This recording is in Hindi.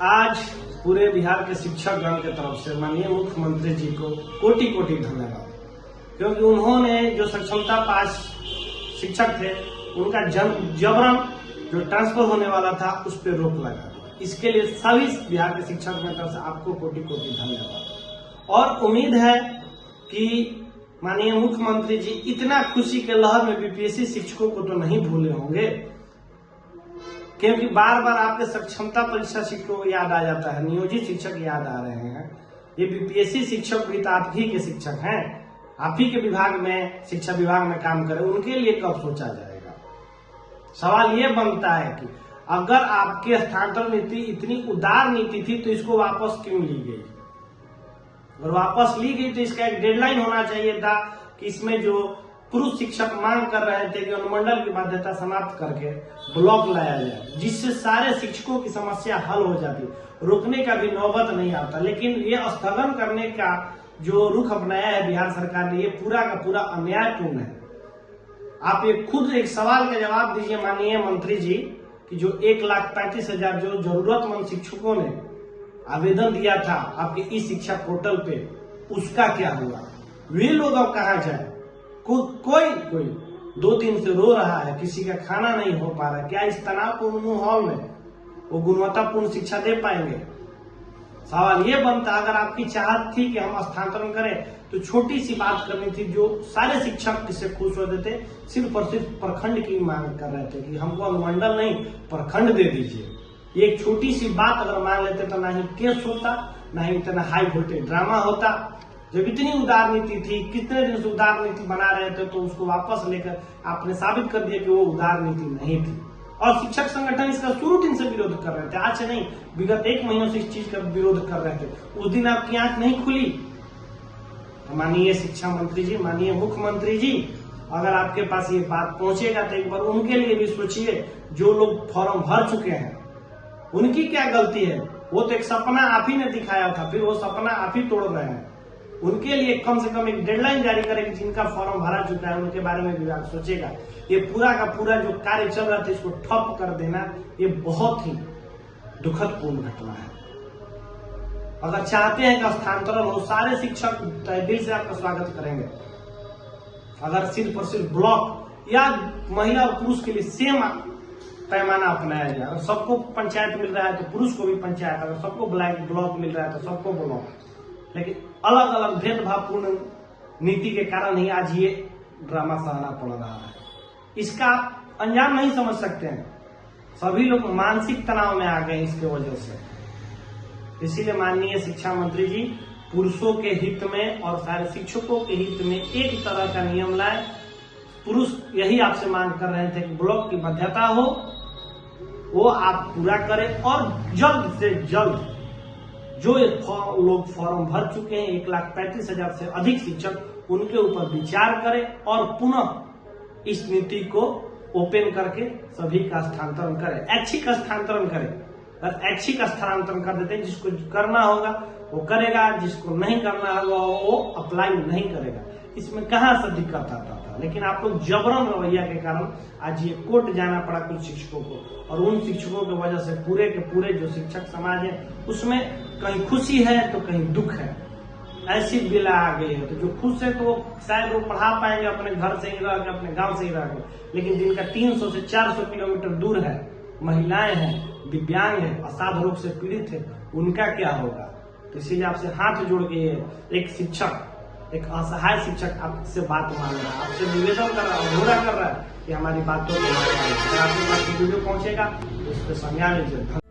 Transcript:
आज पूरे बिहार के शिक्षक गण की तरफ से माननीय मुख्यमंत्री जी को कोटि कोटि धन्यवाद, क्योंकि उन्होंने जो सक्षमता पास शिक्षक थे उनका जबरन जो ट्रांसफर होने वाला था उस पर रोक लगा। इसके लिए सभी बिहार के शिक्षक की तरफ से आपको कोटि कोटि धन्यवाद। और उम्मीद है कि माननीय मुख्यमंत्री जी इतना खुशी के लहर में बीपीएससी शिक्षकों को तो नहीं भूले होंगे, क्योंकि बार बार आपके सक्षमता परीक्षा शिक्षकों को याद आ जाता है, नियोजित शिक्षक याद आ रहे हैं। ये बीपीएससी शिक्षक भी तो आप ही के शिक्षक हैं, आप ही के विभाग में शिक्षा विभाग में काम करें, उनके लिए कब सोचा जाएगा। सवाल ये बनता है कि अगर आपके स्थानांतरण नीति इतनी उदार नीति थी तो इसको वापस क्यों ली गई। अगर वापस ली गई तो इसका एक डेडलाइन होना चाहिए था कि इसमें जो पुरुष शिक्षक मांग कर रहे थे कि अनुमंडल की बाध्यता समाप्त करके ब्लॉक लाया जाए, जिससे सारे शिक्षकों की समस्या हल हो जाती, रोकने का भी नौबत नहीं आता। लेकिन ये स्थगन करने का जो रुख अपनाया है बिहार सरकार ने, ये पूरा का पूरा अन्यायपूर्ण है। आप ये खुद एक सवाल का जवाब दीजिए माननीय मंत्री जी कि जो 1,35,000 जो जरूरतमंद शिक्षकों ने आवेदन दिया था आपके ई शिक्षा पोर्टल पे, उसका क्या हुआ। वे लोग अब कहाँ जाए। कोई 2 दिन से रो रहा है, किसी का खाना नहीं हो पा रहा। क्या इस तनावपूर्ण माहौल में वो गुणवत्तापूर्ण शिक्षा दे पाएंगे। सवाल ये बनता, अगर आपकी चाहत थी कि हम स्थानांतरण करें तो छोटी सी बात करनी थी, जो सारे शिक्षक इससे खुश होते थे, सिर्फ और सिर्फ प्रखंड की मांग कर रहे थे कि हमको अनुमंडल नहीं प्रखंड दे दीजिए। एक छोटी सी बात अगर मान लेते तो ना ही केस होता, ना ही इतना हाई वोल्टेज ड्रामा होता। जब इतनी उदार नीति थी, कितने दिन से उदार नीति बना रहे थे, तो उसको वापस लेकर आपने साबित कर दिया कि वो उदार नीति नहीं थी। और शिक्षक संगठन इसका शुरू दिन से विरोध कर रहे थे, आज से नहीं, विगत 1 महीनों से इस चीज का विरोध कर रहे थे। उस दिन आपकी आंख नहीं खुली। तो माननीय शिक्षा मंत्री जी, माननीय मुख्यमंत्री जी, अगर आपके पास ये बात पहुंचेगा तो एक बार उनके लिए भी सोचिए, जो लोग फॉर्म भर चुके हैं उनकी क्या गलती है। वो तो एक सपना आप ही ने दिखाया था, फिर वो सपना आप ही तोड़ रहे हैं। उनके लिए कम से कम एक डेडलाइन जारी करें कि जिनका फॉर्म भरा चुका है उनके बारे में विभाग सोचेगा। ये पूरा का पूरा जो कार्य चल रहा था इसको ठप कर देना, ये बहुत ही दुखदपूर्ण घटना है। अगर चाहते हैं कि स्थानांतरण हो, सारे शिक्षक दिल से आपका स्वागत करेंगे। अगर सिर्फ और सिर्फ ब्लॉक या महिला और पुरुष के लिए सेम पैमाना अपनाया जाए, अगर सबको पंचायत मिल रहा है तो पुरुष को भी पंचायत, अगर सबको ब्लॉक मिल रहा है तो सबको ब्लॉक, लेकिन अलग अलग भेदभावपूर्ण नीति के कारण ही आज ये ड्रामा सहना पड़ रहा है। इसका आप अंजाम नहीं समझ सकते हैं। सभी लोग मानसिक तनाव में आ गए इसके वजह से। इसीलिए माननीय शिक्षा मंत्री जी, पुरुषों के हित में और सारे शिक्षकों के हित में एक तरह का नियम लाए। पुरुष यही आपसे मांग कर रहे थे कि ब्लॉक की बाध्यता हो, वो आप पूरा करें और जल्द से जल्द जो लोग फॉर्म भर चुके हैं 1,35,000 से अधिक शिक्षक, उनके ऊपर विचार करें और पुनः इस नीति को ओपन करके सभी का स्थानांतरण करें, ऐच्छिक स्थानांतरण करें। अगर ऐच्छिक स्थानांतरण कर देते हैं, जिसको करना होगा वो करेगा, जिसको नहीं करना होगा वो अप्लाई नहीं करेगा। इसमें कहां से दिक्कत आता था। लेकिन आप लोग जबरन रवैया के कारण आज ये कोर्ट जाना पड़ा कुछ शिक्षकों को, और उन शिक्षकों की वजह से पूरे के पूरे जो शिक्षक समाज है उसमें कहीं खुशी है तो कहीं दुख है। ऐसी बेला आ गई है, तो जो खुश है तो वो शायद वो पढ़ा पाएंगे अपने घर से ही रह के, अपने गांव से ही रह के, लेकिन जिनका 300 से 400 किलोमीटर दूर है, महिलाएं हैं, दिव्यांग है, असाध रोग से पीड़ित है, उनका क्या होगा। तो इसीलिए आपसे हाथ जोड़ के एक शिक्षक, एक असहाय शिक्षक आपसे बात मांग रहा है, आपसे निवेदन कर रहा है, अनुरोध कर रहा है कि हमारी बातों को अगर आपके पास वीडियो पहुंचेगा तो उस पर संज्ञान लीजिए।